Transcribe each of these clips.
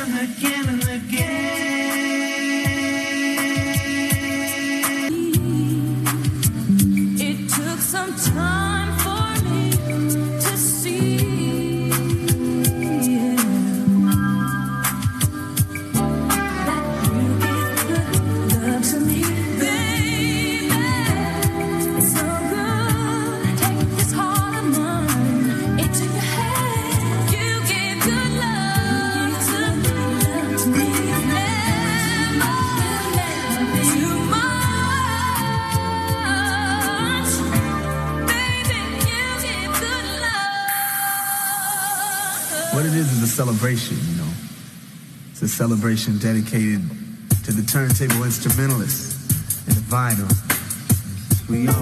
and again and again. It took some time for me to see that you give good love to me, baby. It's so good. Take this heart of mine into your hand. You give good love to me. Never too much. Baby, you give good love. What it is a celebration, you know. It's a celebration dedicated to the turntable instrumentalists and the vinyl. We all.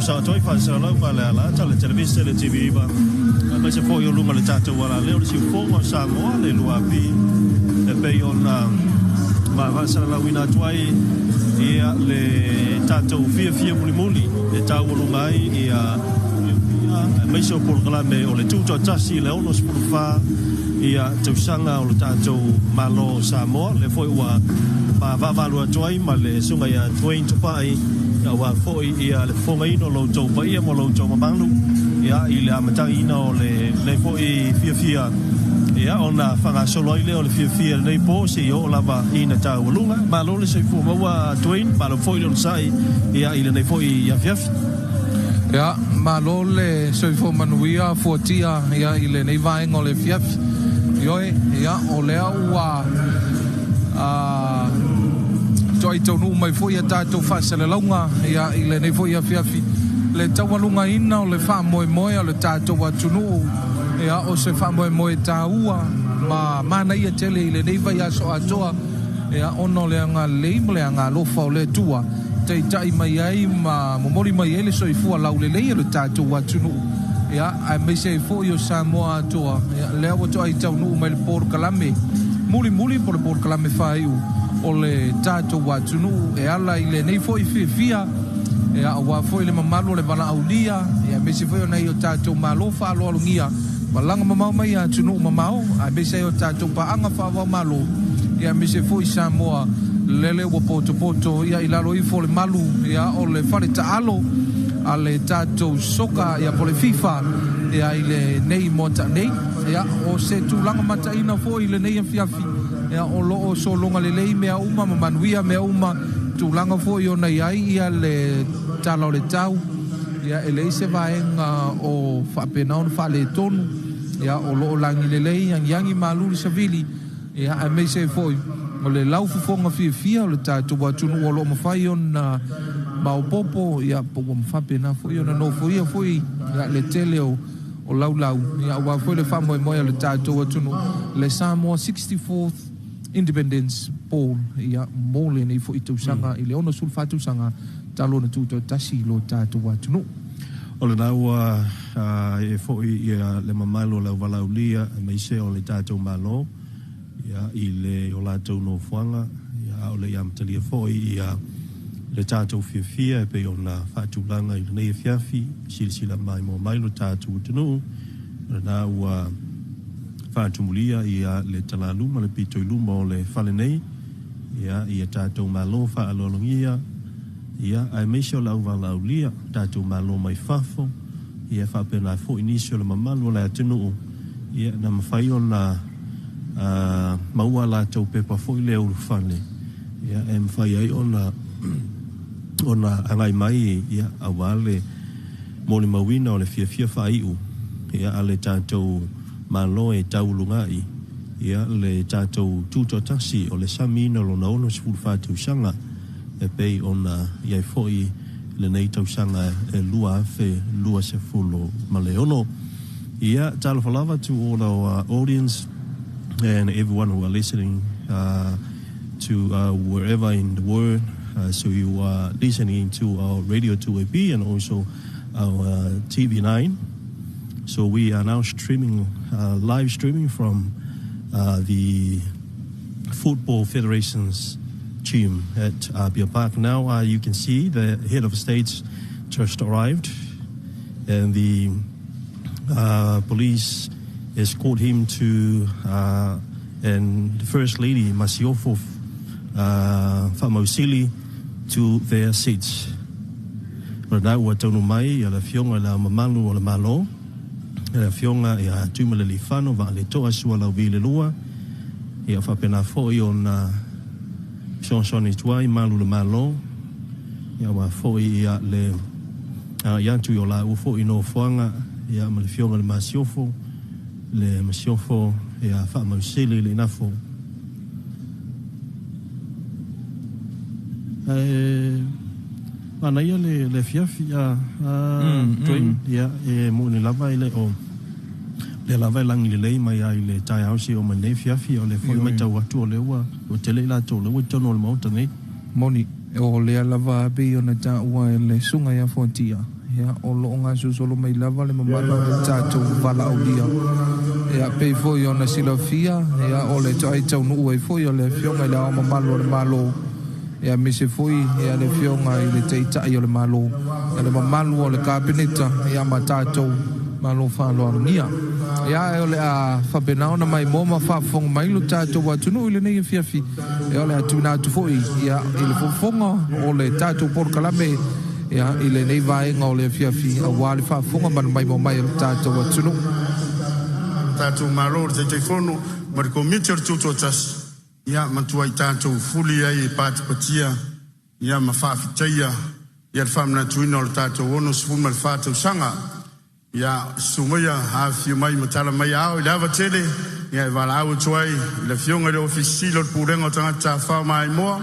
Sa toi fa sa la la ta le televisione le TV ba ma se foi o lunga le tata wala le o si fonga Samoa le luapi e pe ona ma va sa la wina tuai ia le tata fia muli e ta o lunga ia mai so Polokalame o le Tutoatasi le ono spurfa ia Tausaga o le tata malo Samoa le foi wa va valua tuai ma le sunga ia tuin tupai wa foi ia le fonga ino lo tau pa ia mo lo tau mamangu ia i le amatangi ina o le foi fia ia ona whanga solo i leo le fia nei po si o lava ina tau lunga ma lo le seifu maua tuin ma lo foi lo sai ia i le nei foi ia fiafi ia ma lo le seifu manuia fuatia ia i le nei vaenga o le fiafi ioe ia o lea ua toi tonu mai foi tato fasele longa ia ile nei foi fiafi le tawalunga ina o le fa moe le tato watunu ia o se fa moe taua ma mana ia tele ile nei vai aso atoa ia ono le anga le anga lo fa le tua te tai mai ai ma momori mai ele so ifua lau le le tato watunu ia ai me se foi o Samoa atoa ia le o toi tonu mai le Polokalame muli por Polokalame Faaiu o le tato watunu e ala i le nei foi fia e a wa foi le mamalo le bala aulia e me se foi o nei o tato malo fa lo alungia balanga mamau mai a tunu mamau a me se o tato pa anga fa wa malo e me se foi Samoa lele wo poto ia i lalo i fo le malu ia o le fale taalo a le tato soka ia po le FIFA ia i le nei mota nei ia o se tulanga mata ina foi le nei fiafi ia o lo so longa le lei mea uma manuia mea uma tulanga fo yo na ia ia le talo le tau ia ele se vaenga o fa pena on fa le tonu ia o lo langi le lei yangi malu se vili ia a me se foi o le lau fonga fia o le tatu watunu o lo mafai on ma o popo ia po fa pena fo yo na no fo ia foi ia le tele o lau ia wa foi le fa mo le tatu watunu le Samoa 64th Independence Ball ia mole nei fo i Tausaga i le ono sulfatu sanga talo na Tutoatasi lo tatu watunu o le nau e fo i le mamalo la valaulia mai se o le tatu malo ia i le o la tau no fuanga ia o le iam talia fo ia le tātou whiawhia e pe ona whaatulanga i nei whiawhi, sila mai mo mai lo tātou tunu, nā ua whaatumulia i le talaluma, le pito i luma o le whale nei, ia tātou malo whaalolongia, ia ai meisio lau walau lia, tātou malo mai whafo, ia whapena fo inisio le mamalu le atunu, ia na mawhai o na maua la tau pepa fo i le uru whane, ia e mwhai ai o na angai mai, ia awale mo le mawina o le whiawhia Faaiu, ia ale tātou malo e taulungai, ia le tātou Tutoatasi o le samina lo na ono sifuru whātausanga e pei ona iai foi le nei tausanga e lua afe lua sefulu ma le ono. Ia talo falava to all our audience and everyone who are listening to wherever in the world. So you are listening to our Radio 2AB and also our TV9. So we are now streaming, live streaming from the Football Federation's gym at Beer Park. Now you can see the head of state just arrived, and the police escort him to, and the First Lady Masiofo Famausili to their seats. Rana ua taunu mai ia la fionga la mamalu o la malo, ia fionga ia tuma le lifano va le toa sua la vile lua, ia whapena foi o na Shonsoni tuai malu le malo, ia wa foi ia le iantu o la ufo ino fuanga, ia ma le fionga le masiofo ia whamausili le nafo. Ana ia le fiafi ia e mo ni lava ile o le lava langi le lei mai ai le tai hausi o mai fiafi o le foi mai tau atu o le ua o te leila to le tono le mauta nei moni o le lava be ona ta ua le sunga ia fontia ia o lo nga solo mai lava le mamala le tato vala o dia ia pe foi ona silofia ia o le tai tau no e foi o le fionga la mamalo le malo ia mise foi ia le fionga i le teita i o le malo ia le mamalu o le kabineta ia matato malo falo nia ia o le a fabenao na mai moma fa fong mai lu tato wa tunu le nei fiafi ia le atuna tu foi ia i le fonga o le tato Polokalame ia i le nei vai ngo le fiafi a wale fa fonga man mai mo mai tato wa tunu tato malo te fono mar committer Tutoatasi ia matua i tātou fuli ai e pātipatia, ia mawhawhitaia, ia le whamna tuina o le tātou ono sifuma le whātausanga, ia sumia hawhia mai matala mai au, i le awa tele, ia e wala au tuai, i le fionga le ofisilo le pūrenga o tangata whao mai moa,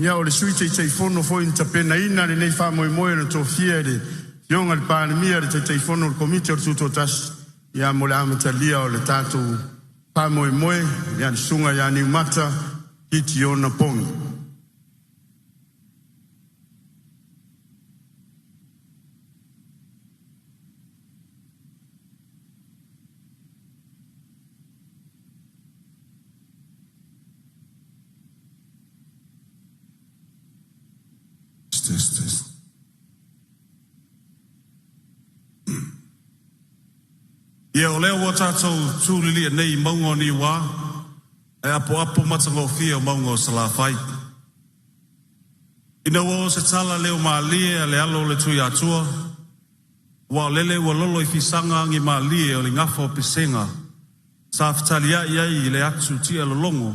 ia o le suite i teifono fo in tapena ina le nei wha moe moe le tofia le fionga le pānemia le teifono le komite o le Tutoatasi, ia mo le amatalia o le tātou pa moe moe, ia sunga ia ni mata, hiti o na pongi. Ia o leo o tātou tūlili e nei maungo ni wā, e apo matango fia o maungo sa la whai. Ina o se tala leo maa lie le alo le tui atua, wa lele ua lolo i fisanga ngi maa lie o le ngafo o pisenga, sa fitali ai le atu tia lolongo,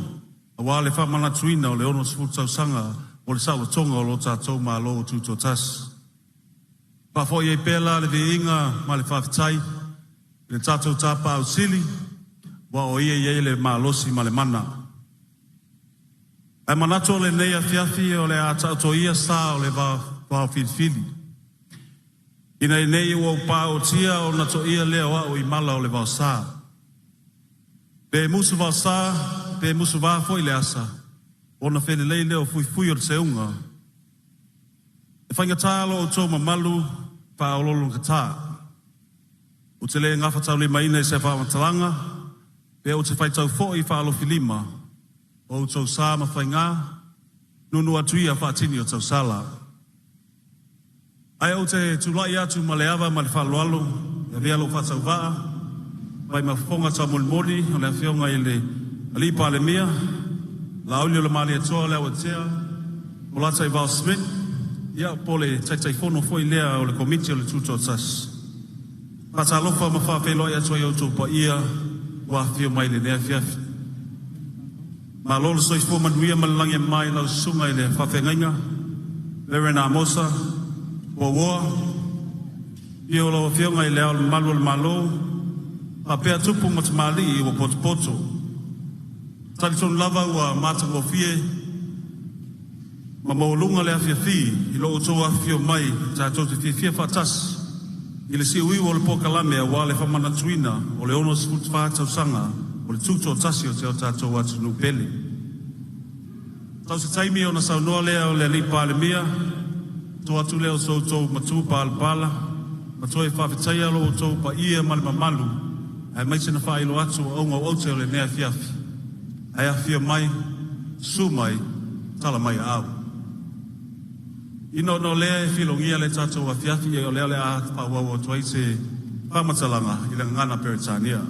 a wa le whamana tuina o le ono Tausaga o le sawa tonga o lo tātou maa lo Tutoatasi. Pafo i e pela le veinga ma le whawhitai, le tātou tāpā au sili, wa o ia le mālosi ma le mana. E manato le nei a fiafi o le atauto ia sa o le wā filifili. Ina i nei ua upā o tia o na to ia lea wa o i mala o le wā sa. Pe musu wā sa, pe musu wā foi le asa, o na whele lei leo fui o se unga. E whainga tālo o tō mamalu, pa o lolo kataa. O te le ngafa tau le maina e se whaamatalanga, pe o te whaitau fo i whaalofi lima, o tau sā ma whainga, nunu atuia whaatini o tau sala. Ai au te tulai atu ma le awa ma le whaloalo, e vea lo whatau waa, vai ma whonga ta molmoli, o le awhionga i le alipa le mea, la auli o le mali atoa le awatea, o lata i Val Smith, ia po le taitaifono foi lea o le komiti o le Tutoatasi. Pata alofa ma whawhelo i atoa i auto pa ia, wa whio mai le nea fiafi. Ma lolo soifo manuia ma langi mai lau sunga i le whawhengainga, Verena Mosa, Wawa, Io lo whionga i leo malu al malo, a pea tupu matamali i wa poto. Talitonu lava ua mata o fie, ma maulunga le awhiawhi, i lo utoa whio mai, tātou te fia whatas, i le siui o le Polokalame a wale whamana tuina, o le ono sifut Tausaga, o le Tutoatasi o te o tātou atu nupele. Tau se taimi o na saunoa lea o le alipa le mea, to atu leo so to matu pala, mato e whawhitaia lo to pa ia mali mamalu, ai mai sena whailo atu o onga o te o le nea fiafi. Ai awhia mai, su mai, tala mai au. Ino no lea e whilongia le tātou a fiafi e o lea le a whawau o tuai se whamatalanga i le ngana Peritania.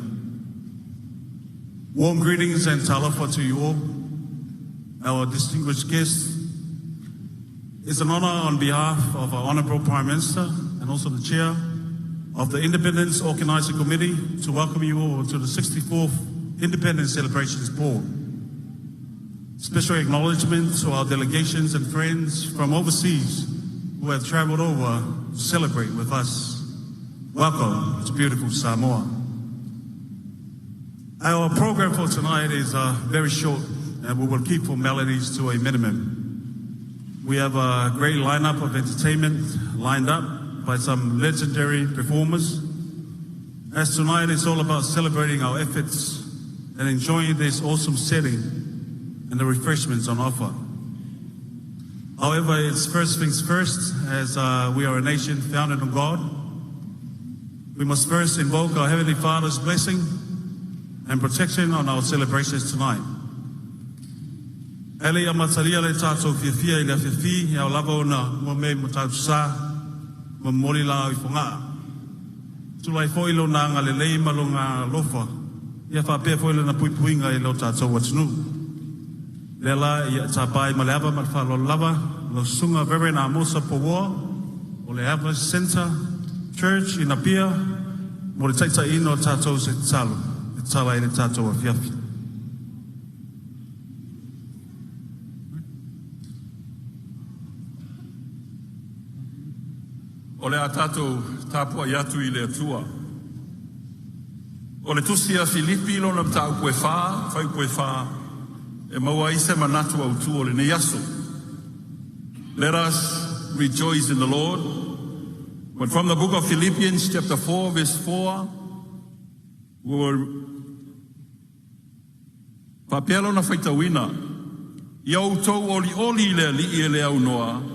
Warm greetings and talofa to you all. Our distinguished guests, it's an honor on behalf of our Honourable Prime Minister and also the Chair of the Independence Organising Committee to welcome you all to the 64th Independence Celebrations Ball. Special acknowledgement to our delegations and friends from overseas who have travelled over to celebrate with us. Welcome to beautiful Samoa. Our program for tonight is very short, and we will keep formalities to a minimum. We have a great lineup of entertainment lined up by some legendary performers. As tonight is all about celebrating our efforts and enjoying this awesome setting and the refreshments on offer. However, it's first things first, as we are a nation founded on God. We must first invoke our Heavenly Father's blessing and protection on our celebrations tonight. Ele amataria le tātou whiawhia i le whiawhi, i au lava o na mua me mo Tausaga, mo mori la i whonga. Tulai foilo na ngā lelei malo ngā lofa, ia whapea foilo na puipuinga i lo tātou watunu. Lela i tāpai ma le ava ma le whalo lava, lo sunga Verena Mosa Powoa, o le Ava Center Church i Napia, mo le taita ino tātou se talo, e tala i le tātou a whiawhi. O le a tātou tāpua i atu i le atua. O le tusi a Filipi lo na tāu koe whā, whai koe whā, e maua i se manatu au tu o le ne yaso. Let us rejoice in the Lord. But from the book of Philippians chapter 4 verse 4, we will papialo na whaitawina. I au tau oli le li e le au noa,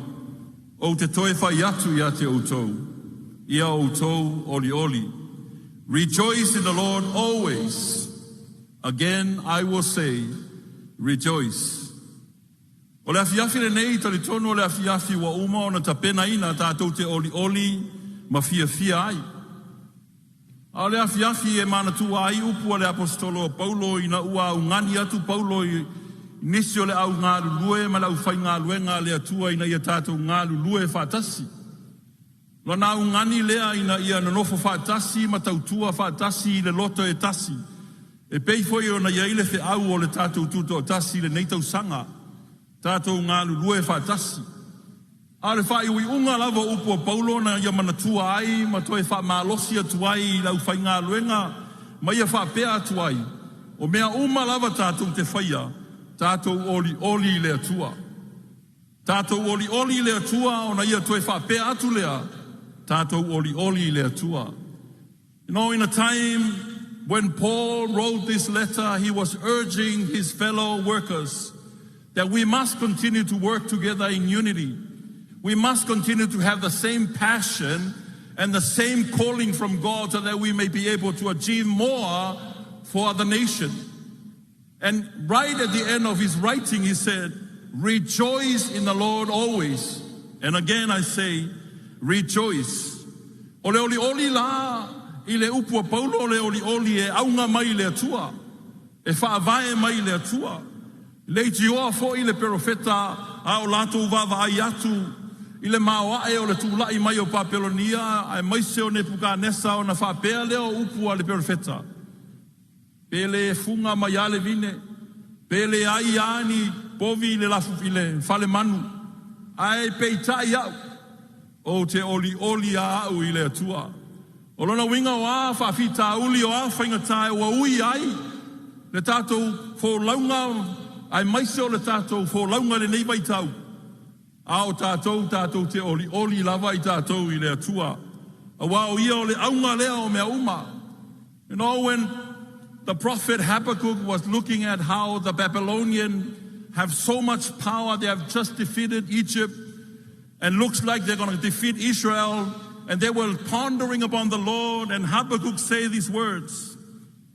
o te toe whai atu i a te outou, i a outou oli. Rejoice in the Lord always. Again, I will say, rejoice. O le afiafi le nei, tali tono o le afiafi wa uma o na tapena ina tātou te oli, ma fia ai. A le afiafi e manatu ai upu le apostolo Paulo ina ua ungani atu Paulo i nisi o le au ngā lulue, ma lau whai ngā luenga le atua ina ia tātou ngā lulue whātasi. Lo nā ungani lea ina ia nanofo whātasi, ma tautua whātasi i le loto e tasi. E pei foi o na iaile whi au o le tātou Tutoatasi le nei Tausaga, tātou ngā lulue whātasi. A le Faaiu i unga lava upo Paulo na ia manatua ai, ma toe wha malosi atu ai i lau whai ngā luenga, ma ia wha pea atu ai. O mea uma lava tātou te whaia, tātou oli le atua. Tātou oli le atua o na ia toe whapea atu lea. Tātou oli le atua. You know, in a time when Paul wrote this letter, he was urging his fellow workers that we must continue to work together in unity. We must continue to have the same passion and the same calling from God so that we may be able to achieve more for the nation. And right at the end of his writing, he said, rejoice in the Lord always. And again I say, rejoice. O le oli la, i le upua Paulo, o le oli e aunga mai le atua, e whaavae mai le atua. Le iti oa fo i le perofeta, a o lato vava ai atu, i le maoae o le tūlai mai o Papelonia, ai maise o ne Pukanesa o na whapea leo upua le perofeta. Pele funga mai ale vine, pele ai ani, povi le lafu pile, fale manu, ai peitai au, o te oli a au i le atua. O lona winga o a whawhita uli o a whaingatai o ui ai, le tātou fō launga, ai maise o le tātou fō launga le nei vai tau. A o tātou te oli lava i tātou i le atua. A wā o ia o le aunga lea o mea uma. You know, when the prophet Habakkuk was looking at how the Babylonians have so much power, they have just defeated Egypt, and looks like they're going to defeat Israel, and they were pondering upon the Lord, and Habakkuk say these words,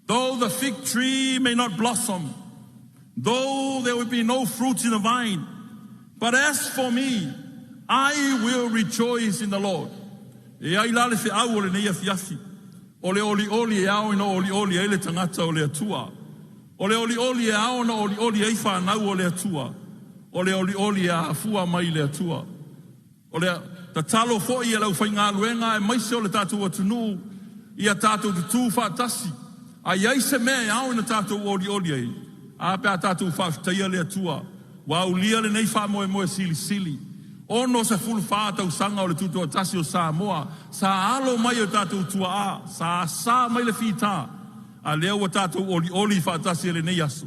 though the fig tree may not blossom, though there will be no fruits in the vine, but as for me, I will rejoice in the Lord. E ai lale se au le nei afiafi. O le oli e au ina oli e le tangata o le atua. O le oli e au na oli e whanau o le atua. O le oli e afua mai le atua. O le ta talo foi e lau whainga luenga e maise o le tātou atunu i a tātou tutu whaatasi. A iai se mea e au ina tātou oli e. A pēr tātou whawhitaia le atua. Wa ulia le nei wha moe sili. Ono se fulu wha Tausaga o le Tutoatasi o Samoa. Sa alo mai o tātou tua a. Sa mai le whita. A leo o tātou oli whaatasi le nei aso.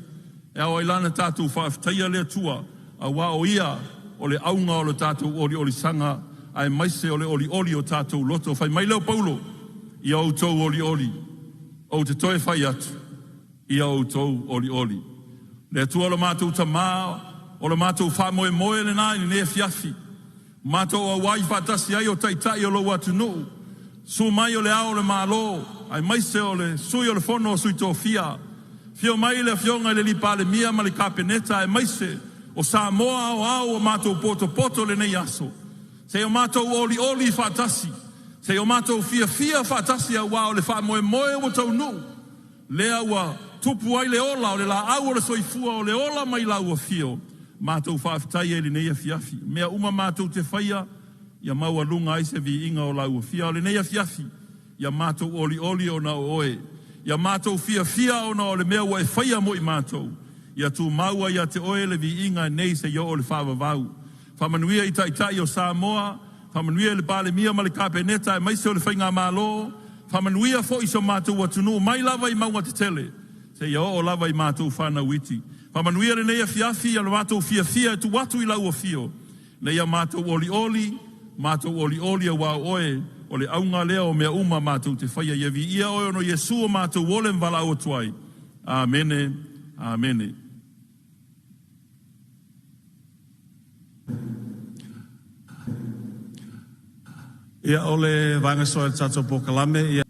E au ailana tātou whawhitaia le atua. A wa o ia o le aunga o le tātou oli sanga. Ai maise o le oli o tātou loto. Whai mai leo Paulo. I au tau oli. O te toe whai atu. I au tau oli. Le atua lo mātou tamā. O le mātou wha moe le nā i ne fiafi. Mātou a wai whatasi ai o taitai o lo watu nuu. Su mai o le ao le mālo. Ai maise o le sui o le fono o sui tō fia. Fio mai le fionga le lipa le mia ma le kapeneta. Ai maise o Samoa o ao o mātou poto le nei aso. Se o mātou oli whatasi. Se o mātou fia whatasi a wā o le wha moe o tau nuu. Lea ua tupu ai le ola o le la au o le soifua o le ola mai la ua fio. Mātou whaafitai e le nei afiafi. Mea uma mātou te whaia, ia maua lunga ai se vi inga o lau fia o le nei afiafi. Ia mātou oli o na oe. Ia mātou fia o na o le mea ua e whaia mo i mātou. Ia tū maua ia te oe le vi inga nei se yo o le whaavavau. Whamanuia i taitai o Samoa, whamanuia le pāle mia ma le kapeneta e maise o le whainga mālo, whamanuia fo iso mātou atunu, mai lava i maunga te tele. Se yo o lava i mātou whana witi. Whamanuia le nei afiafi, ia le mātou fia e tu watu i lau o fio. Nei a mātou oli a wā oe, o le aunga lea o mea uma mātou te whaia ia vi ia oe ono Yesu o mātou wole mvala o tuai. Amene, amene. Ia ole vanga soa tātou Polokalame, ia